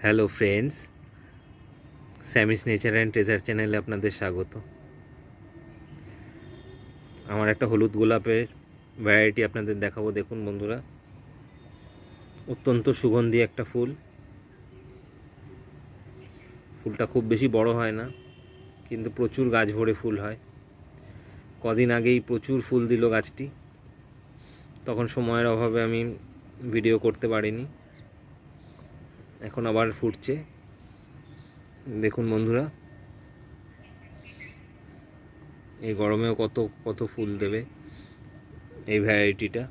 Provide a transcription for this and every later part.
Hello friends, Sammy's nature and treasure চ্যানেলে আপনাদের স্বাগত। আমার একটা হলুদ গোলাপের ভ্যারাইটি আপনাদের দেখাবো। দেখুন বন্ধুরা, অত্যন্ত সুগন্ধি একটা ফুল। ফুলটা খুব বেশি বড় হয় না, কিন্তু প্রচুর গাছ ভরে ফুল হয়। কদিন আগেই প্রচুর ফুল দিল গাছটি, তখন সময়ের অভাবে আমি ভিডিও করতে পারিনি। এখন আবার ফুটছে, দেখুন বন্ধুরা। এই গরমেও কত কত ফুল দেবে এই ভ্যারাইটিটা।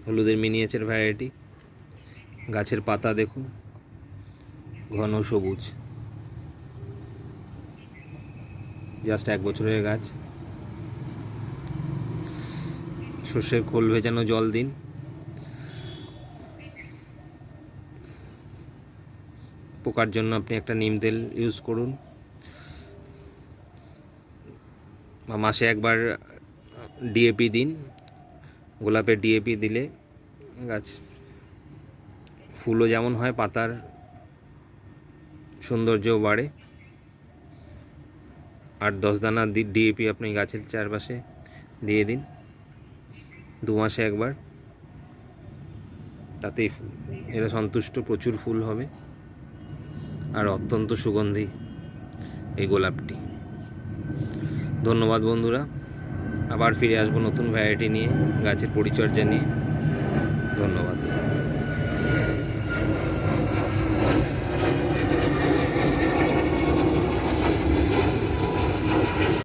হলুদের মিনিয়েচার ভ্যারাইটি। গাছের পাতা দেখুন, ঘন সবুজ। জাস্ট 1 বছরের গাছ। সর্ষের খোল ভেজানো জল দিন। পোকার জন্য আপনি একটা নিম তেল ইউজ করুন, বা মাসে একবার ডিএপি দিন। গোলাপের ডিএপি দিলে গাছ ফুলও যেমন হয়, পাতার সৌন্দর্যও বাড়ে। 8-10 দানা ডিএপি আপনি গাছের চারপাশে দিয়ে দিন 2 মাসে একবার। তাতেই এরা সন্তুষ্ট, প্রচুর ফুল হবে আর অত্যন্ত সুগন্ধি এই গোলাপটি। ধন্যবাদ বন্ধুরা, আবার ফিরে আসবো নতুন ভ্যারাইটি নিয়ে, গাছের পরিচর্যা নিয়ে। ধন্যবাদ।